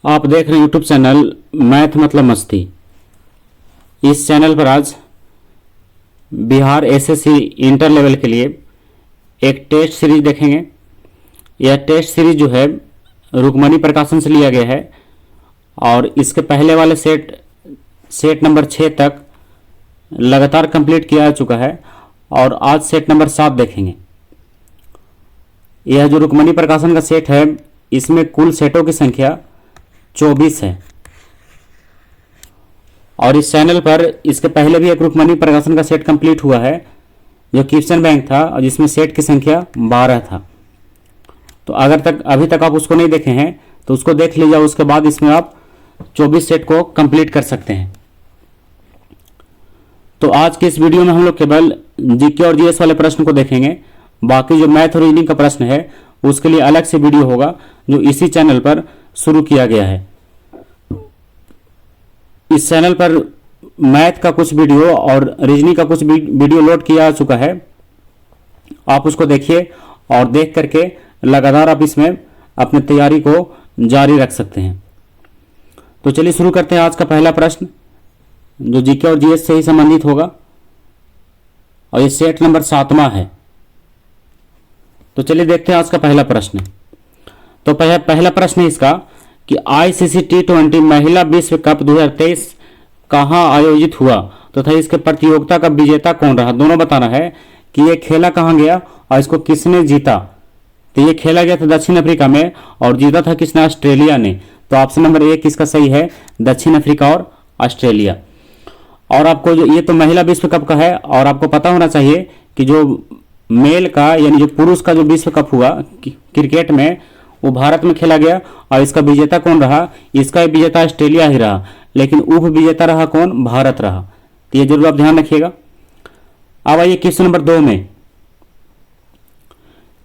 आप देख रहे हैं यूट्यूब चैनल मैथ मतलब मस्ती। इस चैनल पर आज बिहार एसएससी इंटर लेवल के लिए एक टेस्ट सीरीज देखेंगे। यह टेस्ट सीरीज जो है रुक्मणी प्रकाशन से लिया गया है और इसके पहले वाले सेट नंबर 6 तक लगातार कंप्लीट किया जा चुका है और आज सेट नंबर 7 देखेंगे। यह जो रुक्मणी प्रकाशन का सेट है इसमें कुल सेटों की संख्या 24 है और इस चैनल पर इसके पहले भी एक रुक्मणी प्रकाशन का सेट कंप्लीट हुआ है जो क्वेश्चन बैंक था और जिसमें सेट की संख्या 12 था। तो अगर अभी तक आप उसको नहीं देखे हैं तो उसको देख लीजिए, उसके बाद इसमें आप 24 सेट को कंप्लीट कर सकते हैं। तो आज के इस वीडियो में हम लोग केवल जीके और जीएस वाले प्रश्न को देखेंगे। बाकी जो मैथ और रीजनिंग का प्रश्न है उसके लिए अलग से वीडियो होगा जो इसी चैनल पर शुरू किया गया है। इस चैनल पर मैथ का कुछ वीडियो और रीजनिंग का कुछ वीडियो लोड किया जा चुका है, आप उसको देखिए और देख करके लगातार आप इसमें अपनी तैयारी को जारी रख सकते हैं। तो चलिए शुरू करते हैं आज का पहला प्रश्न जो जीके और जीएस से ही संबंधित होगा और ये सेट नंबर 7वां है। तो चलिए देखते हैं आज का पहला प्रश्न। तो पहला प्रश्न है इसका कि आईसीसी T20 महिला विश्व कप 2023 कहां आयोजित हुआ तथा इसके प्रतियोगिता का विजेता कौन रहा। दोनों बताना है कि ये खेला कहां गया और इसको किसने जीता। तो ये खेला गया था दक्षिण अफ्रीका में और जीता था किसने, ऑस्ट्रेलिया ने। तो ऑप्शन नंबर 1 इसका सही है, दक्षिण अफ्रीका और ऑस्ट्रेलिया। और आपको जो ये तो महिला विश्व कप का है और आपको पता होना चाहिए कि जो मेल का यानी जो पुरुष का जो विश्व कप हुआ क्रिकेट में वो भारत में खेला गया और इसका विजेता कौन रहा, इसका विजेता ऑस्ट्रेलिया ही रहा, लेकिन उप विजेता रहा कौन, भारत रहा। तो ये जरूर आप ध्यान रखिएगा। अब आइए क्वेश्चन नंबर 2 में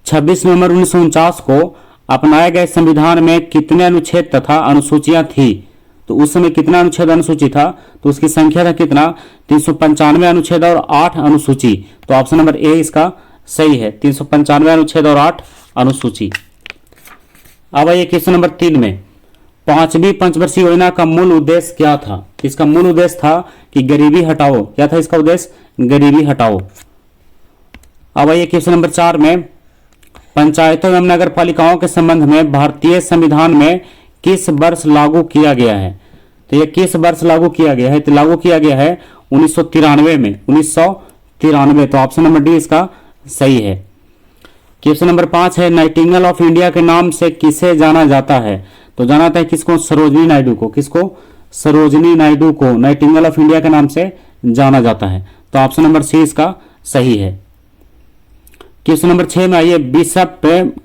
26 नवंबर 1949 को अपनाए गए संविधान में कितने अनुच्छेद तथा अनुसूचियां थी। तो उस समय कितना अनुच्छेद अनुसूची था, तो उसकी संख्या था कितना, 395 अनुच्छेद और 8 अनुसूची। तो ऑप्शन नंबर ए इसका सही है, 395 अनुच्छेद और 8 अनुसूची। अब आइए क्वेश्चन नंबर 3 में 5वीं पंचवर्षीय योजना का मूल उद्देश्य क्या था। इसका मूल उद्देश्य था कि गरीबी हटाओ। क्या था इसका उद्देश्य, गरीबी हटाओ। अब आइए क्वेश्चन नंबर 4 में पंचायतों एवं नगर पालिकाओं के संबंध में भारतीय संविधान में किस वर्ष लागू किया गया है। तो यह किस वर्ष लागू किया गया है, तो लागू किया गया है 1993 में, 1993। तो ऑप्शन नंबर डी इसका सही है। क्वेश्चन नंबर 5 है नाइटिंगेल ऑफ इंडिया के नाम से किसे जाना जाता है। तो जाना जाता है किसको, सरोजनी नायडू को। किसको, सरोजनी नायडू को नाइटिंगेल ऑफ इंडिया के नाम से जाना जाता है। तो ऑप्शन नंबर सी इसका सही है। क्वेश्चन नंबर 6 में आइए बिशप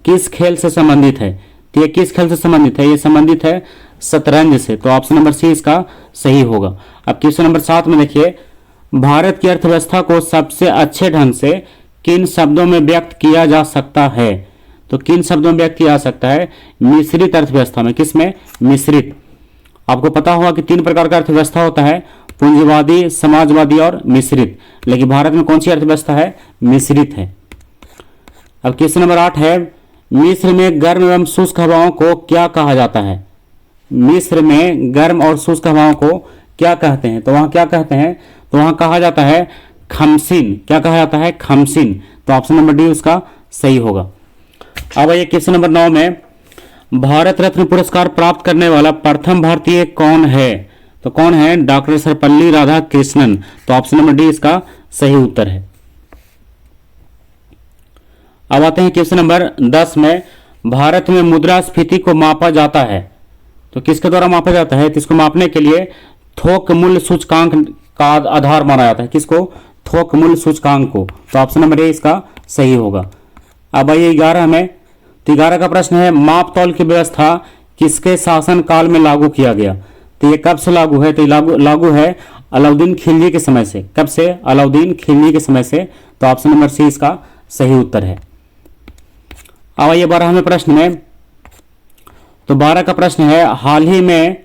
किस खेल से संबंधित है। तो ये किस खेल से संबंधित है, ये संबंधित है शतरंज से। तो ऑप्शन नंबर सी इसका सही होगा। अब क्वेश्चन नंबर 7 में देखिए भारत की अर्थव्यवस्था को सबसे अच्छे ढंग से किन शब्दों में व्यक्त किया जा सकता है। तो किन शब्दों में व्यक्त किया जा सकता है, मिश्रित अर्थव्यवस्था में। किसमें, मिश्रित। आपको पता होगा कि 3 प्रकार का अर्थव्यवस्था होता है, पूंजीवादी, समाजवादी और मिश्रित। लेकिन भारत में कौन सी अर्थव्यवस्था है, मिश्रित है। अब क्वेश्चन नंबर 8 है मिस्र में गर्म एवं शुष्क हवाओं को क्या कहा जाता है। मिस्र में गर्म और शुष्क हवाओं को क्या कहते हैं। तो वहां क्या कहते हैं, तो वहां कहा जाता है खमसिन। क्या कहा जाता है, खमसिन। तो ऑप्शन नंबर डी उसका सही होगा। अब आइए क्वेश्चन नंबर 9 में भारत रत्न पुरस्कार प्राप्त करने वाला प्रथम भारतीय कौन है। तो कौन है, डॉक्टर सर्वपल्ली राधाकृष्णन। तो ऑप्शन नंबर डी इसका सही उत्तर है। अब आते हैं क्वेश्चन नंबर 10 में भारत में मुद्रास्फीति को मापा जाता है। तो किसके द्वारा मापा जाता है, तो इसको मापने के लिए थोक मूल्य सूचकांक का आधार माना जाता है। किसको, थोक मूल्य सूचकांक को। तो ऑप्शन नंबर ए इसका सही होगा। अब आइए 11 में, तो 11 का प्रश्न है माप तौल की व्यवस्था किसके शासन काल में लागू किया गया। तो ये कब से लागू है, तो लागू है अलाउद्दीन खिलजी के समय से। कब से, अलाउद्दीन खिलजी के समय से। तो ऑप्शन नंबर सी इसका सही उत्तर है। अब आइए 12वें प्रश्न में, तो 12 का प्रश्न है हाल ही में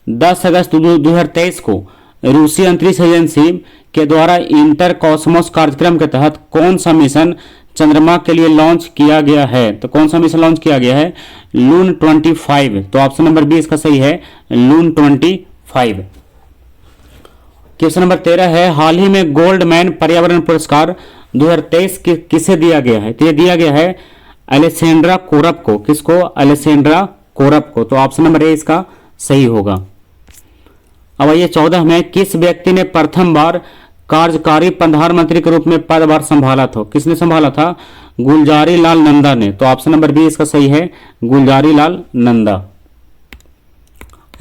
10 अगस्त 2023 को रूसी अंतरिक्ष एजेंसी के द्वारा इंटर कॉस्मोस कार्यक्रम के तहत कौन सा मिशन चंद्रमा के लिए लॉन्च किया गया है? तो कौन सा मिशन लॉन्च किया गया है? लून 25। तो ऑप्शन नंबर बी इसका सही है, लून 25। क्वेश्चन नंबर 13 है, हाल ही में गोल्डमैन पर्यावरण पुरस्कार 2023 किसे दिया गया है? तो ये दिया गया है अलेसेंड्रा कोरप को। किसको? अलेसेंड्रा कोरप को। तो ऑप्शन नंबर ए इसका सही होगा। अब आइए 14 में, किस व्यक्ति ने प्रथम बार कार्यकारी प्रधानमंत्री के रूप में पदभार संभाला था? किसने संभाला था? गुलजारी लाल नंदा ने। तो ऑप्शन नंबर बी इसका सही है, गुलजारी लाल नंदा।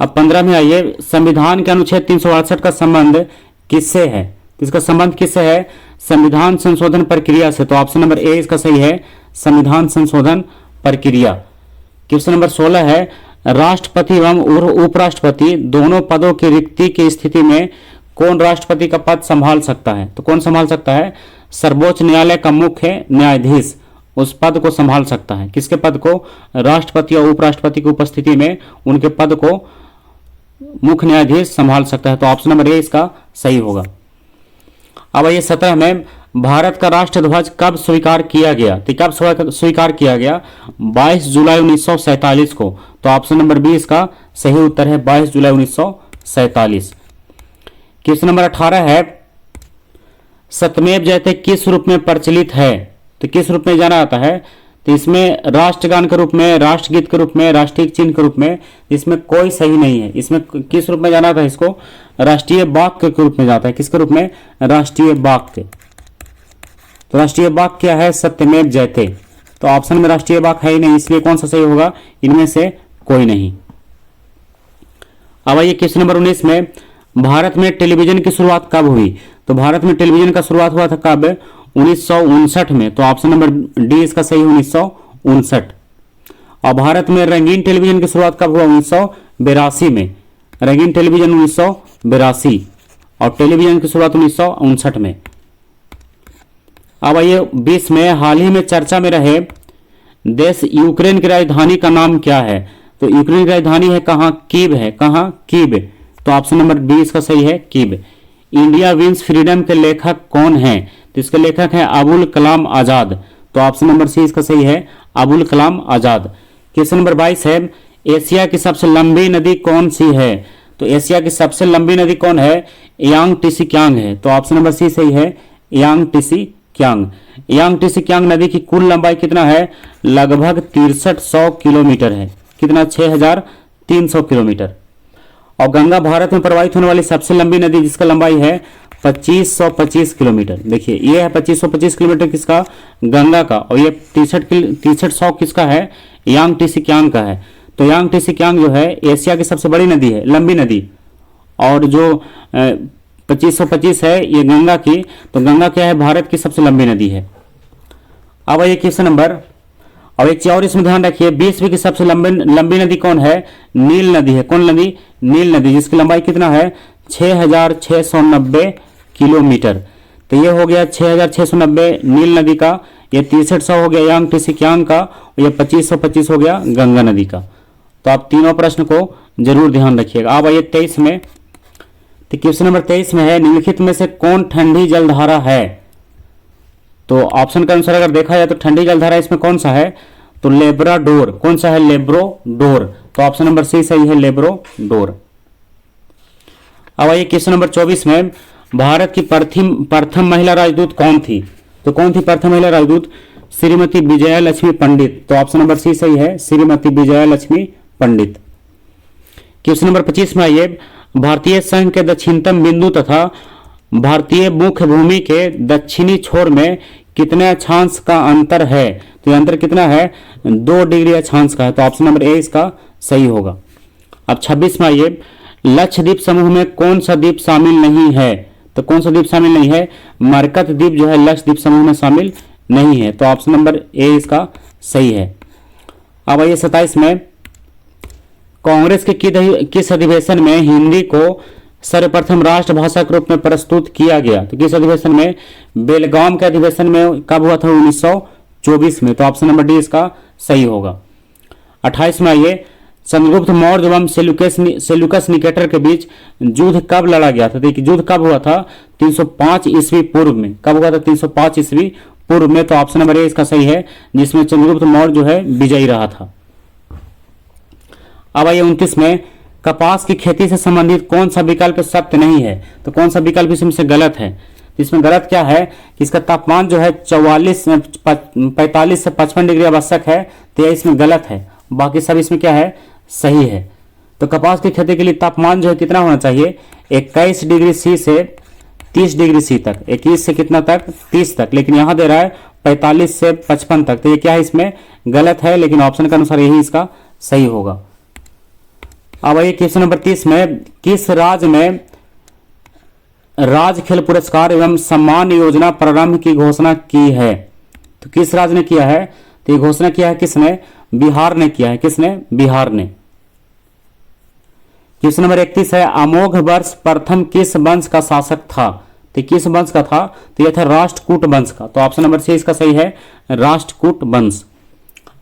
अब 15 में आइए, संविधान के अनुच्छेद 368 का संबंध किससे है? इसका संबंध किससे है? संविधान संशोधन प्रक्रिया से। तो ऑप्शन नंबर ए इसका सही है, संविधान संशोधन प्रक्रिया। क्वेश्चन नंबर 16 है, राष्ट्रपति एवं उपराष्ट्रपति दोनों पदों की रिक्ति की स्थिति में कौन राष्ट्रपति का पद संभाल सकता है? तो कौन संभाल सकता है? सर्वोच्च न्यायालय का मुख्य न्यायाधीश उस पद को संभाल सकता है। किसके पद को? राष्ट्रपति और उपराष्ट्रपति की उपस्थिति में उनके पद को मुख्य न्यायाधीश संभाल सकता है। तो ऑप्शन नंबर ए इसका सही होगा। अब आइए 17 में, भारत का राष्ट्रध्वज कब स्वीकार किया गया? तो कब स्वीकार किया गया? 22 जुलाई 1947 को। तो ऑप्शन नंबर बी इसका सही उत्तर है, 22 जुलाई 1947। क्वेश्चन नंबर 18 है, सत्यमेव जयते किस रूप में प्रचलित है? तो किस रूप में जाना जाता है? तो इसमें राष्ट्रगान के रूप में, राष्ट्रगीत के रूप में, राष्ट्रीय चिन्ह के रूप में, इसमें कोई सही नहीं है। इसमें किस रूप में जाना जाता है? इसको राष्ट्रीय वाक्य के रूप में जाता है। किसके रूप में? राष्ट्रीय वाक्य। तो राष्ट्रीय वाक्य क्या है? सत्यमेव जयते। तो ऑप्शन में राष्ट्रीय वाक्य है ही नहीं, इसलिए कौन सा सही होगा? इनमें से कोई नहीं। अब आइए क्वेश्चन नंबर 19 में, भारत में टेलीविजन की शुरुआत कब हुई? तो भारत में टेलीविजन का शुरुआत हुआ था कब? 1959 में। तो ऑप्शन नंबर डी इसका सही, 1959। और भारत में रंगीन टेलीविजन की शुरुआत कब हुआ? 1982 में। रंगीन टेलीविजन 1982 और टेलीविजन की शुरुआत 1959 में। अब आइए 20 में, हाल ही में चर्चा में रहे देश यूक्रेन की राजधानी का नाम क्या है? तो यूक्रेन की राजधानी है कहाँ? कीव है। कहाँ? कीव। तो ऑप्शन नंबर बी इसका सही है, कीव। इंडिया विंस फ्रीडम के लेखक कौन हैं? तो इसके लेखक हैं अबुल कलाम आजाद। तो ऑप्शन नंबर सी इसका सही है, अबुल कलाम आजाद। क्वेश्चन नंबर 22 है, एशिया की सबसे लंबी नदी कौन सी है? तो एशिया की सबसे लंबी नदी कौन है? यांग टीसी क्यांग है। तो ऑप्शन नंबर सी सही है, यांग टीसी क्यांग। यांग टीसी क्यांग नदी की कुल लंबाई कितना है? लगभग 6300 किलोमीटर है। कितना? 6300 किलोमीटर। और गंगा भारत में प्रवाहित होने वाली सबसे लंबी नदी जिसका लंबाई है 2525 किलोमीटर। देखिए ये है 2525 किलोमीटर किसका? गंगा का। और ये 6300 किसका है? यांग टीसी क्यांग का है। तो यांग टीसी क्यांग जो है एशिया की सबसे बड़ी नदी है, लंबी नदी। और जो 2525 है ये गंगा की। तो गंगा क्या है? भारत की सबसे लंबी नदी है। अब ये क्वेश्चन नंबर, अब एक चीज और इसमें ध्यान रखिए, विश्व की सबसे लंबी नदी कौन है? नील नदी है। कौन नदी? नील नदी, जिसकी लंबाई कितना है? 6690 किलोमीटर। तो ये हो गया 6690 नील नदी का, ये 6300 हो गया यांग टीसी क्यांग का, और ये 2525 हो गया गंगा नदी का। तो आप तीनों प्रश्न को जरूर ध्यान रखिएगा। अब आइए 23 में, तो क्वेश्चन नंबर 23 में है, निम्नलिखित में से कौन ठंडी जलधारा है? तो ऑप्शन के अनुसार अगर देखा जाए तो ठंडी जलधारा इसमें कौन सा है? तो लेब्राडोर। कौन सा है? लेब्राडोर। तो ऑप्शन नंबर सी सही है, लेब्राडोर। अब आइए क्वेश्चन नंबर 24 में, भारत की प्रथम महिला राजदूत कौन थी? तो कौन थी प्रथम महिला राजदूत? श्रीमती विजया लक्ष्मी पंडित। तो ऑप्शन नंबर सी सही है, श्रीमती विजया लक्ष्मी पंडित। क्वेश्चन नंबर 25 में आइए, भारतीय संघ के दक्षिणतम बिंदु तथा भारतीय मुख्य भूमि के दक्षिणी छोर में कितने अक्षांश का अंतर है? तो ये अंतर कितना है? 2 डिग्री अक्षांश का है। तो ऑप्शन नंबर ए इसका सही होगा। अब 26 में आइए, लक्षद्वीप समूह में कौन सा द्वीप शामिल नहीं है? तो कौन सा द्वीप शामिल नहीं है? मरकत द्वीप जो है लक्षद्वीप समूह में शामिल नहीं है। तो ऑप्शन नंबर ए इसका सही है। अब आइए 27 में, कांग्रेस के किस अधिवेशन में हिंदी को सर्वप्रथम राष्ट्रभाषा के रूप में प्रस्तुत किया गया? तो किस अधिवेशन में? बेलगाम के अधिवेशन में। कब हुआ था? 1924 में। तो ऑप्शन नंबर डी इसका सही होगा। 28 में आइए, चंद्रगुप्त मौर्य एवं सेल्यूकस निकेटर के बीच युद्ध कब लड़ा गया था? देखिए युद्ध कब हुआ था? 305 ईस्वी पूर्व में। कब हुआ था? 305 ईस्वी पूर्व में, तो ऑप्शन नंबर ए इसका सही है, जिसमें चंद्रगुप्त मौर्य जो है विजयी रहा था। अब आइए 29 में, कपास की खेती से संबंधित कौन सा विकल्प सत्य नहीं है? तो कौन सा विकल्प इसमें से गलत है? इसमें गलत क्या है कि इसका तापमान जो है 45 से 55 डिग्री आवश्यक है, तो यह इसमें गलत है। बाकी सब इसमें क्या है, सही है। तो कपास की खेती के लिए तापमान जो है कितना होना चाहिए, 21 डिग्री सी से 30 डिग्री सी तक, 21 से कितना तक, 30 तक, लेकिन यहां दे रहा है 45 से 55 तक, तो ये क्या है, इसमें गलत है, लेकिन ऑप्शन के अनुसार यही इसका सही होगा। अब आइए क्वेश्चन नंबर 30 में, किस राज्य में राज्य खेल पुरस्कार एवं सम्मान योजना प्रारंभ की घोषणा की है? तो किस राज्य ने किया है? तो ये घोषणा किया है किसने? बिहार ने किया है। किसने? बिहार ने। क्वेश्चन नंबर 31 है, अमोघ वर्ष प्रथम किस वंश का शासक था? तो किस वंश का था? तो यह था राष्ट्रकूट वंश का। तो ऑप्शन नंबर सी इसका सही है, राष्ट्रकूट वंश।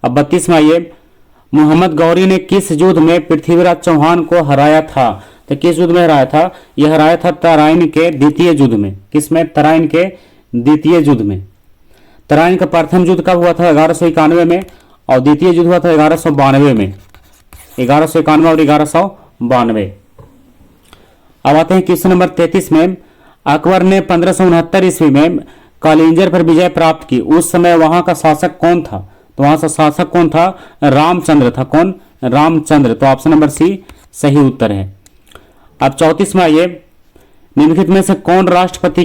अब 32 में आइए, मोहम्मद गौरी ने किस युद्ध में पृथ्वीराज चौहान को हराया था? तो किस युद्ध में हराया था? यह हराया था तराइन के द्वितीय युद्ध में। किसमें? तराइन के द्वितीय युद्ध में। तराइन का प्रथम युद्ध कब हुआ था? 1191 में, और द्वितीय युद्ध हुआ था 1192 में। 1191 और 1192। अब आते हैं क्वेश्चन नंबर 33 में, अकबर ने 1569 ईस्वी में कालिंजर पर विजय प्राप्त की, उस समय वहां का शासक कौन था? तो वहां का शासक कौन था? रामचंद्र था। कौन? रामचंद्र। तो ऑप्शन नंबर सी सही उत्तर है। अब 34 में आइए, निम्नलिखित में से कौन राष्ट्रपति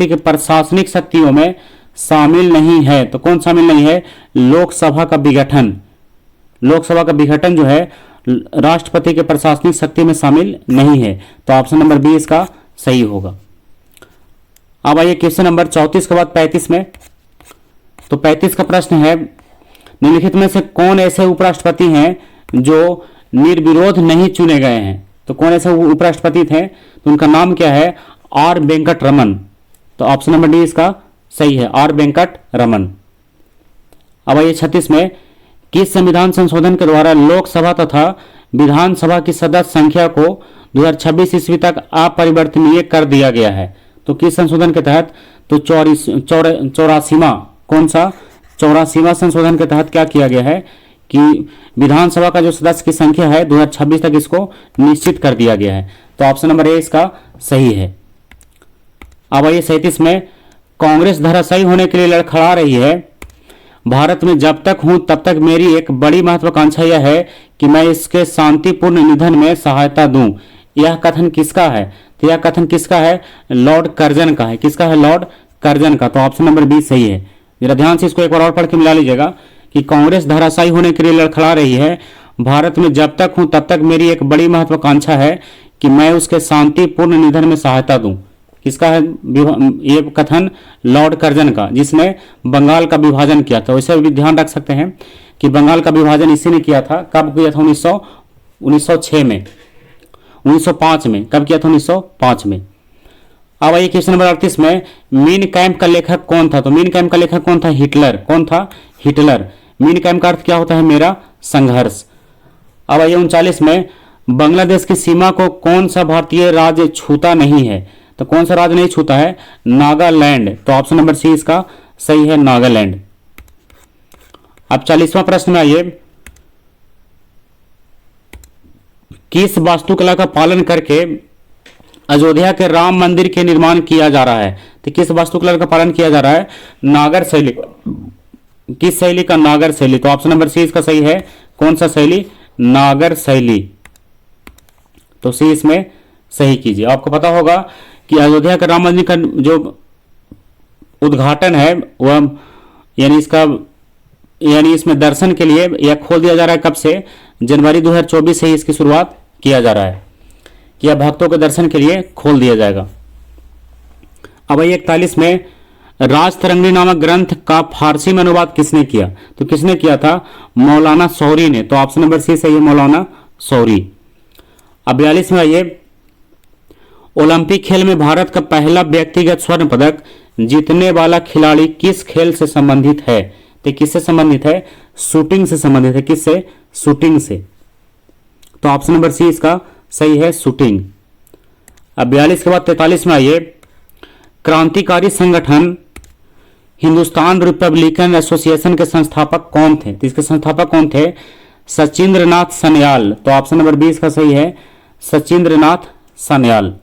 के प्रशासनिक शक्तियों में शामिल नहीं है? तो कौन शामिल नहीं है? लोकसभा का विघटन। लोकसभा का विघटन जो है राष्ट्रपति के प्रशासनिक शक्ति में शामिल नहीं है, तो ऑप्शन नंबर बी इसका सही होगा। अब आइए क्वेश्चन नंबर 34 के बाद 35 में, तो 35 का प्रश्न है, निम्नलिखित में से कौन ऐसे उपराष्ट्रपति हैं जो निर्विरोध नहीं चुने गए हैं? तो कौन ऐसे उपराष्ट्रपति थे? तो उनका नाम क्या है? आर वेंकट रमन। तो ऑप्शन नंबर डी इसका सही है, आर वेंकट रमन। अब आइए 36 में, किस संविधान संशोधन के द्वारा लोकसभा तथा विधानसभा की सदस्य संख्या को 2026 ईस्वी तक अपरिवर्तनीय कर दिया गया है? तो किस संशोधन के तहत? तो 84वां, कौन सा? 84वां संशोधन के तहत क्या किया गया है कि विधानसभा का जो सदस्य की संख्या है 2026 तक इसको निश्चित कर दिया गया है। तो ऑप्शन नंबर ए इसका सही है। अब आइए 37 में, कांग्रेस धराशायी होने के लिए लड़खड़ा रही है, भारत में जब तक हूं तब तक मेरी एक बड़ी महत्वाकांक्षा यह है कि मैं इसके शांतिपूर्ण निधन में सहायता दूं। यह कथन किसका है? तो यह कथन किसका है? लॉर्ड कर्जन का है। किसका है? लॉर्ड कर्जन का। तो ऑप्शन नंबर बी सही है। जरा ध्यान से इसको एक बार और पढ़ के मिला लीजिएगा कि कांग्रेस धराशायी होने के लिए लड़खड़ा रही है, भारत में जब तक हूं तब तक मेरी एक बड़ी महत्वाकांक्षा है कि मैं उसके शांतिपूर्ण निधन में सहायता दूं। किसका है ये कथन? लॉर्ड कर्जन का, जिसने बंगाल का विभाजन किया था। वैसे भी ध्यान रख सकते हैं कि बंगाल का विभाजन इसी ने किया था। कब किया था? 1906 में, 1905 में। कब किया था? 1905 में। अब आइए क्वेश्चन नंबर 38 में, मीन कैम्प का लेखक कौन था? तो मीन कैम्प का लेखक कौन था? हिटलर। कौन था? हिटलर। मीन कैम्प का अर्थ क्या होता है? मेरा संघर्ष। अब आइए 39 में, बांग्लादेश की सीमा को कौन सा भारतीय राज्य छूता नहीं है? तो कौन सा राज्य नहीं छूता है? नागालैंड। तो ऑप्शन नंबर सी इसका सही है, नागालैंड। अब 40वां प्रश्न में आइए, किस वास्तुकला का पालन करके अयोध्या के राम मंदिर के निर्माण किया जा रहा है? तो किस वास्तुकला का पालन किया जा रहा है? नागर शैली। किस शैली का? नागर शैली। तो ऑप्शन नंबर सी इसका सही है। कौन सा शैली? नागर शैली। तो सी इसमें सही कीजिए। आपको पता होगा कि अयोध्या के राम मंदिर का जो उद्घाटन है वह यानी इसमें दर्शन के लिए यह खोल दिया जा रहा है। कब से? जनवरी 2024 से ही इसकी शुरुआत किया जा रहा है कि यह भक्तों के दर्शन के लिए खोल दिया जाएगा। अब 41 में, राजतरंगिणी नामक ग्रंथ का फारसी में अनुवाद किसने किया? तो किसने किया था? मौलाना सौरी ने। तो ऑप्शन नंबर सी सही है, मौलाना सौरी। अब 42 में आइए, ओलंपिक खेल में भारत का पहला व्यक्तिगत स्वर्ण पदक जीतने वाला खिलाड़ी किस खेल से संबंधित है? तो किससे संबंधित है? शूटिंग से संबंधित है। किससे? शूटिंग से। तो ऑप्शन नंबर सी इसका सही है, शूटिंग। अब 42 के बाद 43 में आइए, क्रांतिकारी संगठन हिंदुस्तान रिपब्लिकन एसोसिएशन के संस्थापक कौन थे? तो इसके संस्थापक कौन थे? सचिंद्र नाथ सन्याल। तो ऑप्शन नंबर 20 का सही है सचिंद्र नाथ सन्याल।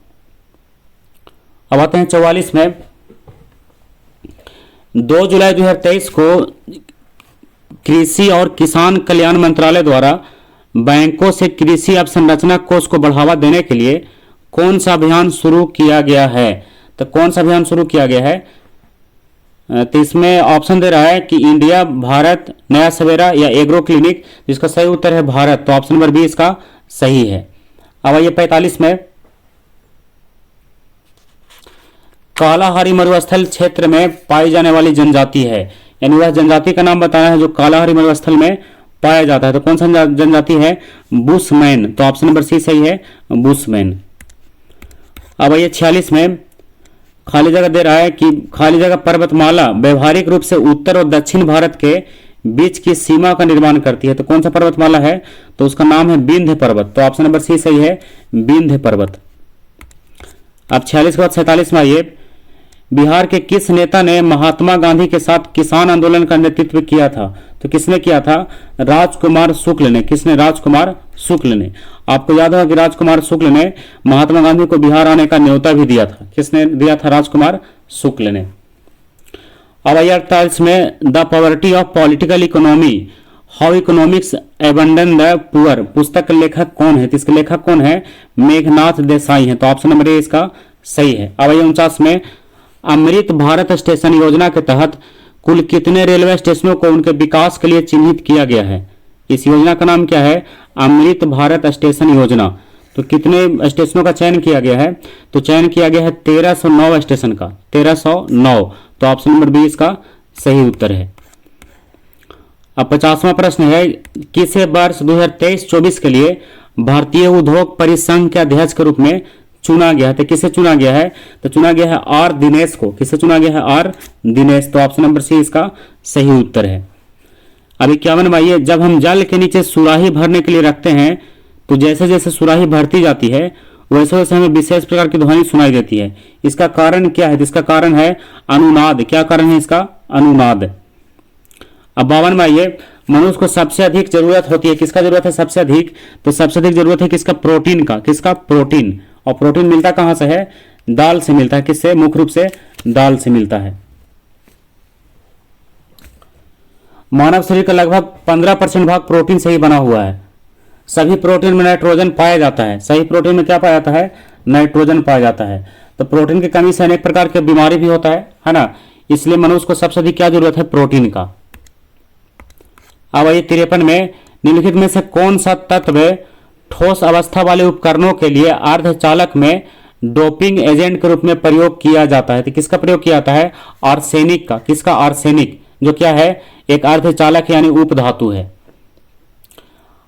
अब आते हैं 44 में। 2 जुलाई 2023 को कृषि और किसान कल्याण मंत्रालय द्वारा बैंकों से कृषि अवसंरचना कोष को बढ़ावा देने के लिए कौन सा अभियान शुरू किया गया है? तो कौन सा अभियान शुरू किया गया है? तो इसमें ऑप्शन दे रहा है कि इंडिया, भारत, नया सवेरा या एग्रो क्लिनिक। जिसका सही उत्तर है भारत। तो ऑप्शन नंबर 20 का सही है। अब आइए 45 में। कालाहारी मरुस्थल क्षेत्र में पाई जाने वाली जनजाति है, यानी वह जनजाति का नाम बताना है जो कालाहारी मरुस्थल में पाया जाता है। तो कौन सा जनजाति है? बुशमैन। तो ऑप्शन नंबर सी सही है बुशमैन। अब आइए 46 में। खाली जगह दे रहा है कि खाली जगह पर्वतमाला व्यवहारिक रूप से उत्तर और दक्षिण भारत के बीच की सीमा का निर्माण करती है। तो कौन सा पर्वतमाला है? तो उसका नाम है विंध्य पर्वत। तो ऑप्शन नंबर सी सही है विंध्य पर्वत। अब 46 के बाद 47 में आइए। बिहार के किस नेता ने महात्मा गांधी के साथ किसान आंदोलन का नेतृत्व किया था? तो किसने किया था? राजकुमार शुक्ल ने। किसने? राजकुमार शुक्ल ने। आपको याद होगा कि राजकुमार शुक्ल ने महात्मा गांधी को बिहार आने का न्योता भी दिया था। किसने दिया था? राजकुमार शुक्ल ने। अब आइए 48 में। The poverty of political economy, how economics abandon the poor पुस्तक के लेखक कौन है? तो इसके लेखक कौन है? मेघनाथ देसाई है। तो ऑप्शन नंबर ए इसका सही है। अब आइए 49 में। अमृत भारत स्टेशन योजना के तहत कुल कितने रेलवे स्टेशनों को उनके विकास के लिए चिन्हित किया गया है? इस योजना का नाम क्या है? अमृत भारत स्टेशन योजना। तो कितने स्टेशनों का चयन किया गया है? तो चयन किया गया है 1309 स्टेशन का। 1309। तो ऑप्शन नंबर 20 का सही उत्तर है। अब 50वां प्रश्न है। किसे वर्ष 2023-24 के लिए भारतीय उद्योग परिसंघ के अध्यक्ष के रूप में चुना गया है? तो किसे चुना गया है? तो चुना गया है आर दिनेश को। किसे चुना गया है? आर दिनेश। तो ऑप्शन नंबर सी इसका सही उत्तर है। अब 51 में आइए। जब हम जल के नीचे सुराही भरने के लिए रखते हैं तो जैसे जैसे सुराही भरती जाती है वैसे वैसे हमें विशेष प्रकार की ध्वनि सुनाई देती है। इसका कारण क्या है? तो इसका कारण है अनुनाद। क्या कारण है इसका? अनुनाद। अब 52 में आइए। मनुष्य को सबसे अधिक जरूरत होती है, किसका जरूरत है सबसे अधिक? तो सबसे अधिक जरूरत है किसका? प्रोटीन का। किसका? प्रोटीन। और प्रोटीन मिलता कहां से है? दाल से मिलता है। किससे? मुख्य रूप से दाल से मिलता है। मानव शरीर का लगभग 15% भाग प्रोटीन से ही बना हुआ है। सभी प्रोटीन में नाइट्रोजन पाया जाता है। सही प्रोटीन में क्या पाया जाता है? नाइट्रोजन पाया जाता है। तो प्रोटीन की कमी से अनेक प्रकार की बीमारी भी होता है ना। इसलिए मनुष्य को सबसे अधिक क्या जरूरत है? प्रोटीन का। अब आइए 53 में। निम्नलिखित में से कौन सा तत्व ठोस अवस्था वाले उपकरणों के लिए अर्धचालक में डोपिंग एजेंट के रूप में प्रयोग किया जाता है? तो किसका प्रयोग किया जाता है? आर्सेनिक का। किसका? आर्सेनिक, जो क्या है? एक अर्धचालक यानी उपधातु है।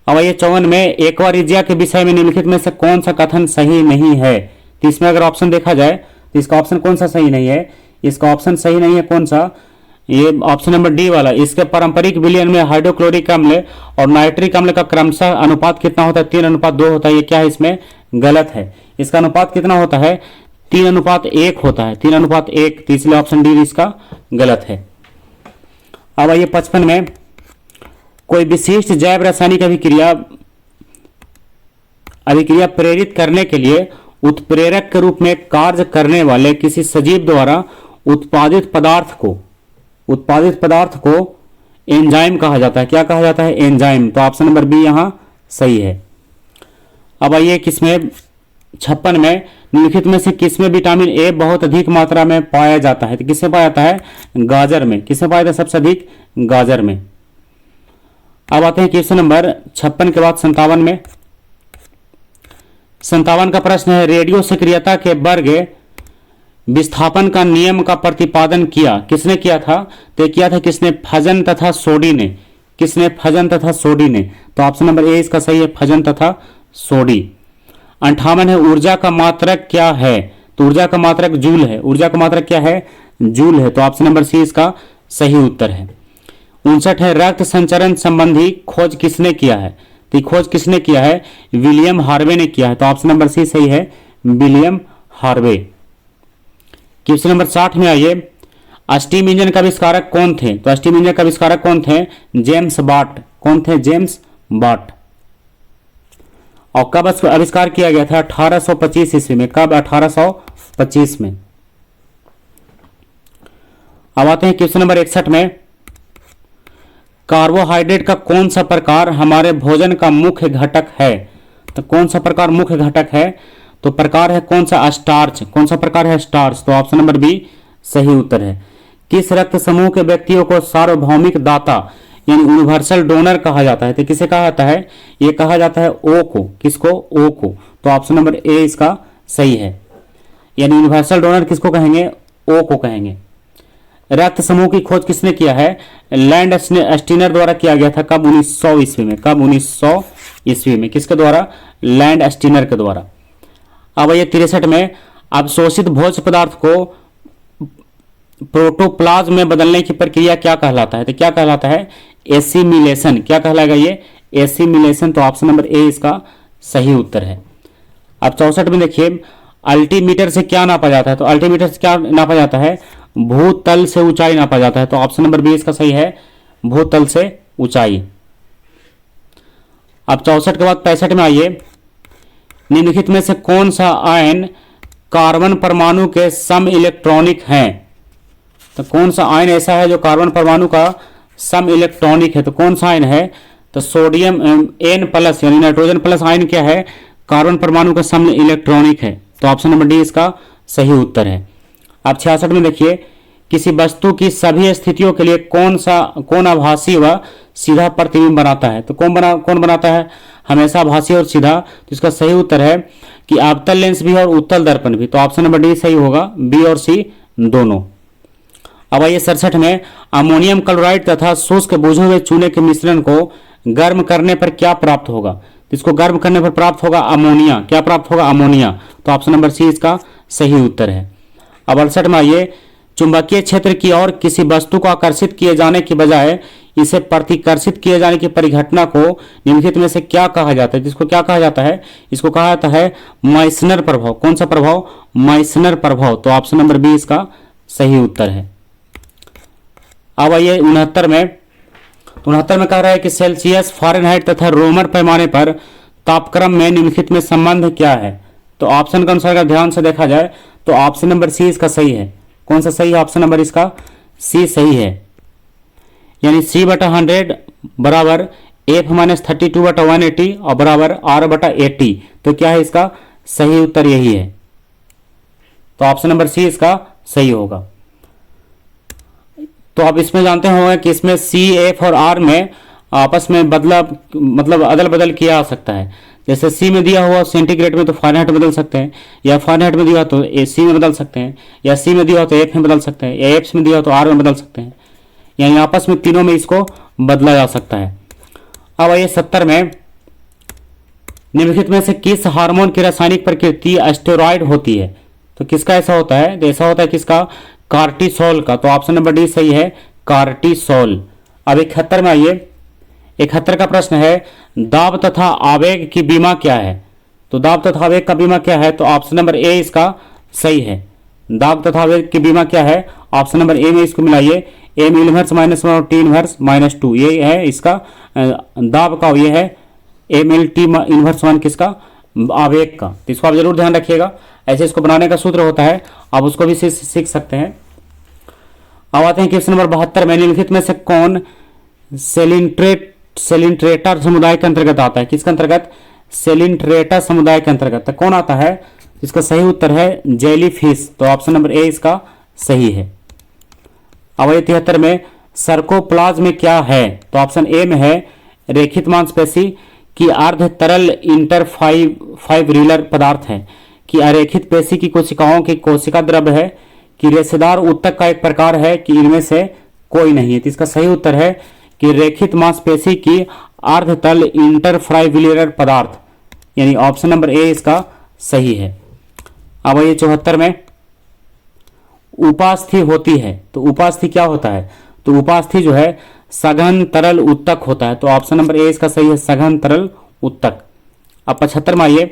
अब आइए 54 में। एक्वारिजिया के विषय में निम्नलिखित में से कौन सा कथन सही नहीं है? तो इसमें अगर ऑप्शन देखा जाए तो इसका ऑप्शन कौन सा सही नहीं है? इसका ऑप्शन सही नहीं है कौन सा? ये ऑप्शन नंबर डी वाला। इसके पारंपरिक विलयन में हाइड्रोक्लोरिक अम्ल और नाइट्रिक अम्ल का क्रमशः अनुपात कितना होता है? 3:2 होता है। ये क्या है? इसमें गलत है। इसका अनुपात कितना होता है? 3:1 होता है। 3:1। तो इसलिए ऑप्शन डी इसका गलत है। अब आइए 55 में। कोई विशिष्ट जैव रासायनिक अभिक्रिया प्रेरित करने के लिए उत्प्रेरक के रूप में कार्य करने वाले किसी सजीव द्वारा उत्पादित पदार्थ को एंजाइम कहा जाता है। क्या कहा जाता है? एंजाइम। तो ऑप्शन नंबर बी यहां सही है। अब आइए किसमें 56 में। निम्नलिखित में से किसमें विटामिन ए बहुत अधिक मात्रा में पाया जाता है? तो किससे पाया जाता है? गाजर में। किससे पाया जाता है सबसे अधिक? गाजर में। अब आते हैं क्वेश्चन नंबर 56 के बाद 57 में। 57 का प्रश्न है। रेडियो सक्रियता के वर्ग विस्थापन का नियम का प्रतिपादन किया किसने किया था? तो किया था किसने? फजन तथा सोडी ने। किसने? फजन तथा सोडी ने। तो ऑप्शन नंबर ए इसका सही है, फजन तथा सोडी। 58 है। ऊर्जा का मात्रक क्या है? तो ऊर्जा का मात्रक जूल है। ऊर्जा का मात्रक क्या है? जूल है। तो ऑप्शन नंबर सी इसका सही उत्तर है। 59 है। रक्त संचरण संबंधी खोज किसने किया है? तो खोज किसने किया है? विलियम हार्वे ने किया है। तो ऑप्शन नंबर सी सही है, विलियम हार्वे। क्वेश्चन नंबर 60 में आइए। स्टीम इंजन का आविष्कारक कौन थे? तो स्टीम इंजन का आविष्कारक कौन थे? James Watt. कौन थे? James Watt. और कब आविष्कार किया गया था? 1825 ईस्वी में। कब? 1825 में। अब आते हैं क्वेश्चन नंबर 61 में। कार्बोहाइड्रेट का कौन सा प्रकार हमारे भोजन का मुख्य घटक है? तो कौन सा प्रकार मुख्य घटक है? तो प्रकार है कौन सा? स्टार्च। कौन सा प्रकार है? स्टार्च। तो ऑप्शन नंबर बी सही उत्तर है। किस रक्त समूह के व्यक्तियों को सार्वभौमिक दाता यानी यूनिवर्सल डोनर कहा जाता है? तो किसे कहा जाता है? ये कहा जाता है ओ को। किसको? ओ को। तो ऑप्शन नंबर ए इसका सही है। यानी यूनिवर्सल डोनर किसको कहेंगे? ओ को कहेंगे। रक्त समूह की खोज किसने किया है? लैंड स्टीनर द्वारा किया गया था। कब? 1900 ईस्वी में। कब? 1900 ईस्वी में। किसके द्वारा? लैंड स्टीनर के द्वारा। अब ये 63 में, अवशोषित भोज्य पदार्थ को प्रोटोप्लाज्म में बदलने की प्रक्रिया क्या कहलाता है? तो क्या कहलाता है? एसिमिलेशन। क्या कहलाएगा ये? एसिमिलेशन। तो ऑप्शन नंबर ए इसका सही उत्तर है। अब 64 में देखिए, अल्टीमीटर से क्या नापा जाता है? तो अल्टीमीटर से क्या नापा जाता है? भूतल से ऊंचाई नापा जाता है। तो ऑप्शन नंबर बी इसका सही है, भूतल से ऊंचाई। अब 64 के बाद 65 में आइए, निम्नलिखित में से कौन सा आयन कार्बन परमाणु के सम इलेक्ट्रॉनिक है? तो कौन सा आयन ऐसा है जो कार्बन परमाणु का सम इलेक्ट्रॉनिक है? तो कौन सा आयन है? तो सोडियम एन प्लस यानी नाइट्रोजन प्लस आयन क्या है? कार्बन परमाणु का सम इलेक्ट्रॉनिक है। तो ऑप्शन नंबर डी इसका सही उत्तर है। अब 66 में देखिए, किसी वस्तु की सभी स्थितियों के लिए कौन आभासी व सीधा प्रतिबिंब बनाता है? तो कौन बनाता है? हमेशा आभासी और सीधा। तो इसका सही उत्तर है कि अवतल लेंस भी और उत्तल दर्पण भी। तो ऑप्शन नंबर डी सही होगा, बी और सी दोनों। अब आइए 67 में, अमोनियम क्लोराइड तथा शुष्क बुझे हुए चूने के मिश्रण को गर्म करने पर क्या प्राप्त होगा? तो इसको गर्म करने पर प्राप्त होगा अमोनिया। क्या प्राप्त होगा? अमोनिया। तो ऑप्शन नंबर सी इसका सही उत्तर है। अब 68 में आइए, चुंबकीय क्षेत्र की ओर किसी वस्तु को आकर्षित किए जाने की बजाय इसे प्रतिकर्षित किए जाने की परिघटना को निम्नलिखित में से क्या कहा जाता है? जिसको क्या कहा जाता है? इसको कहा जाता है माइसनर प्रभाव। कौन सा प्रभाव? माइसनर प्रभाव। तो ऑप्शन नंबर बी इसका सही उत्तर है। अब आइए 69 में, 69 में कह रहा है कि सेल्सियस, फ़ारेनहाइट तथा रोमन पैमाने पर तापक्रम में निम्नलिखित में संबंध क्या है? तो ऑप्शन के अनुसार अगर ध्यान से देखा जाए तो ऑप्शन नंबर सी इसका सही है। कौन सा सही है? ऑप्शन नंबर इसका सी सही है। यानी सी बटा 100 बराबर एफ माइनस 32 बटा 180 और बराबर आर बटा 80। तो क्या है इसका सही उत्तर? यही है। तो ऑप्शन नंबर सी इसका सही होगा। तो आप इसमें जानते होंगे कि इसमें सी, एफ और आर में आपस में अदल बदल किया जा सकता है। जैसे सी में दिया हुआ सेंटीग्रेड में तो फ़ारेनहाइट में बदल सकते हैं, या फ़ारेनहाइट में दिया तो सी में बदल सकते हैं, या सी में दिया हो तो एफ में बदल सकते हैं, या एफ में दिया हो तो आर में बदल सकते हैं। यानी आपस में तीनों में इसको बदला जा सकता है। अब आइए 70 में, निम्नलिखित में से किस हार्मोन की रासायनिक प्रकृति स्टेरॉयड होती है? तो किसका ऐसा होता है? तो ऐसा होता है किसका? कार्टिसोल का। तो ऑप्शन नंबर डी सही है, कार्टिसोल। अब 71 में आइए, 71 का प्रश्न है, दाब तथा आवेग की बीमा क्या है? तो दाब तथा आवेग का बीमा क्या है? तो ऑप्शन नंबर ए इसका सही है। दाब तथा आवेग की बीमा क्या है? ऑप्शन नंबर ए में इसको मिलाइए, एम इनवर्स -1 और टी इनवर्स -2 ये है इसका दाब का, ये है एम एल टी इनवर्स 1 किसका? आवेग का। तो इसको आप जरूर ध्यान रखिएगा। ऐसे इसको बनाने का सूत्र होता है, आप उसको भी सीख सकते हैं। अब आते हैं क्वेश्चन नंबर 72 में, निम्नलिखित में से कौन सेलिन्ट्रेटा समुदाय के अंतर्गत आता है? किसके अंतर्गत? सेलिन्ट्रेटा समुदाय के अंतर्गत। तो कौन आता है? इसका सही उत्तर है जेलीफिश। तो ऑप्शन नंबर ए इसका सही है। अब 73 में, सर्कोप्लाज्म में क्या है? तो ऑप्शन ए में है रेखित मांसपेशी की अर्ध तरल इंटरफाइब्रिलर पदार्थ है, कि अरेखित पेशी की कोशिकाओं की कोशिका द्रव्य है, कि रेशेदार ऊतक का एक प्रकार है, कि इनमें से कोई नहीं है। तो इसका सही उत्तर है कि रेखित मांसपेशी की अर्धतल इंटरफाइब्रिलर पदार्थ, यानी ऑप्शन नंबर ए इसका सही है। अब ये 74 में, उपास्थि होती है। तो उपास्थि क्या होता है? तो उपास्थि जो है सघन तरल ऊतक होता है। तो ऑप्शन नंबर ए इसका सही है, सघन तरल ऊतक। अब 75 में आइए,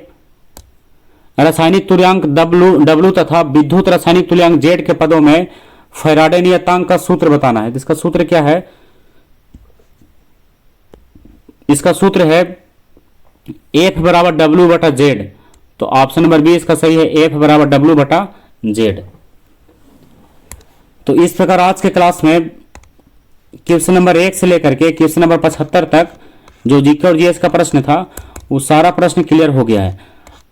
रासायनिक तुल्यांक W तथा विद्युत रासायनिक तुल्यांक Z के पदों में फैराडे नियतांक का सूत्र बताना है। इसका सूत्र क्या है? इसका सूत्र है F बराबर W बटा जेड। तो ऑप्शन नंबर बी इसका सही है, F बराबर W बटा जेड। तो इस प्रकार आज के क्लास में क्वेश्चन नंबर 1 से लेकर के क्वेश्चन नंबर 75 तक जो जीके और जीएस का प्रश्न था वो सारा प्रश्न क्लियर हो गया है।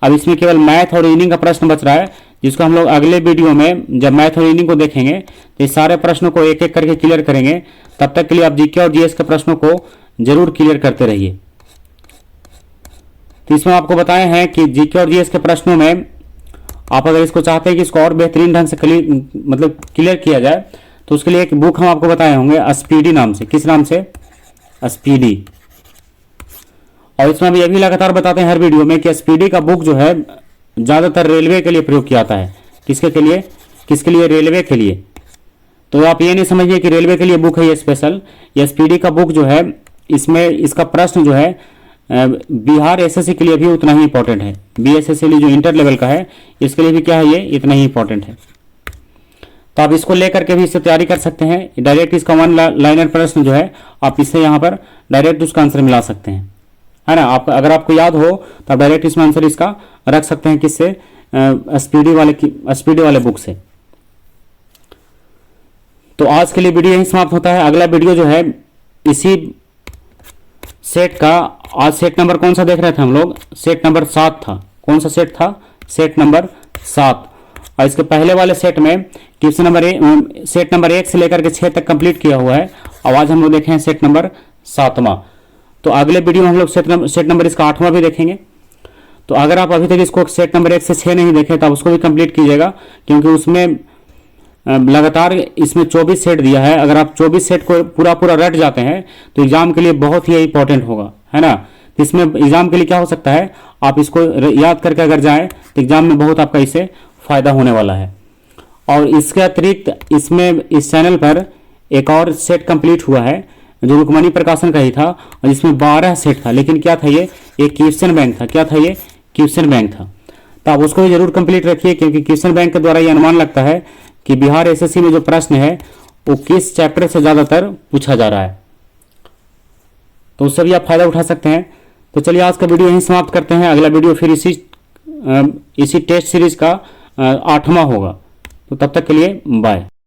अब इसमें केवल मैथ और रीजनिंग का प्रश्न बच रहा है, जिसको हम लोग अगले वीडियो में जब मैथ और रीजनिंग को देखेंगे तो इस सारे प्रश्नों को एक एक करके क्लियर करेंगे। तब तक के लिए आप जीके और जीएस के प्रश्नों को जरूर क्लियर करते रहिए। तो इसमें आपको बताए हैं कि जीके और जीएस के प्रश्नों में आप अगर इसको चाहते हैं कि इसको और बेहतरीन ढंग से क्लियर किया जाए तो उसके लिए एक बुक हम आपको बताए होंगे स्पीडी नाम से। किस नाम से? स्पीडी। और इसमें हम ये भी लगातार बताते हैं हर वीडियो में कि स्पीडी का बुक जो है ज़्यादातर रेलवे के लिए प्रयोग किया जाता है। किसके के लिए? किसके लिए? रेलवे के लिए। तो आप ये नहीं समझिए कि रेलवे के लिए बुक है ये स्पेशल। ये स्पीडी का बुक जो है इसमें इसका प्रश्न जो है बिहार एसएससी के लिए भी उतना ही इंपॉर्टेंट है। बीएसएससी जो इंटर लेवल का है इसके लिए भी क्या है, ये इतना ही इंपॉर्टेंट है। तो आप इसको लेकर के भी इससे तैयारी कर सकते हैं। डायरेक्ट इसका वन लाइनर प्रश्न जो है आप इससे यहाँ पर डायरेक्ट उसका आंसर मिला सकते हैं, है ना। आप अगर आपको याद हो तो आप डायरेक्ट इसमें आंसर इसका रख सकते हैं। किससे? स्पीडी वाले बुक से। तो आज के लिए वीडियो यहीं समाप्त होता है। अगला वीडियो जो है इसी सेट का, आज सेट नंबर कौन सा देख रहे थे हम लोग? सेट नंबर 7 था। कौन सा सेट था? Set number 7। और इसके पहले वाले सेट में क्वेश्चन नंबर सेट नंबर 1 से लेकर के 6 तक कंप्लीट किया हुआ है। और आज हम लोग देखे हैं सेट नंबर 7वां। तो अगले वीडियो में हम लोग सेट नंबर इसका 8वां भी देखेंगे। तो अगर आप अभी तक इसको सेट नंबर 1 से 6 नहीं देखे तो आप उसको भी कंप्लीट कीजिएगा, क्योंकि उसमें लगातार इसमें 24 सेट दिया है। अगर आप 24 सेट को पूरा रट जाते हैं तो एग्जाम के लिए बहुत ही इंपॉर्टेंट होगा, है ना। इसमें एग्जाम के लिए क्या हो सकता है, आप इसको याद करके अगर जाएं तो एग्जाम में बहुत आपका इससे फायदा होने वाला है। और इसके अतिरिक्त इसमें इस चैनल पर एक और सेट कंप्लीट हुआ है जो रुक्मणी प्रकाशन का ही था, और इसमें 12 सेट था। लेकिन क्या था ये? एक क्वेश्चन बैंक था। क्या था ये? क्वेश्चन बैंक था। तो आप उसको भी जरूर कंप्लीट रखिए, क्योंकि क्वेश्चन बैंक के द्वारा ये अनुमान लगता है कि बिहार एसएससी में जो प्रश्न है वो किस चैप्टर से ज्यादातर पूछा जा रहा है। तो उससे भी आप फायदा उठा सकते हैं। तो चलिए आज का वीडियो यहीं समाप्त करते हैं। अगला वीडियो फिर इसी टेस्ट सीरीज का 8वां होगा। तो तब तक के लिए बाय।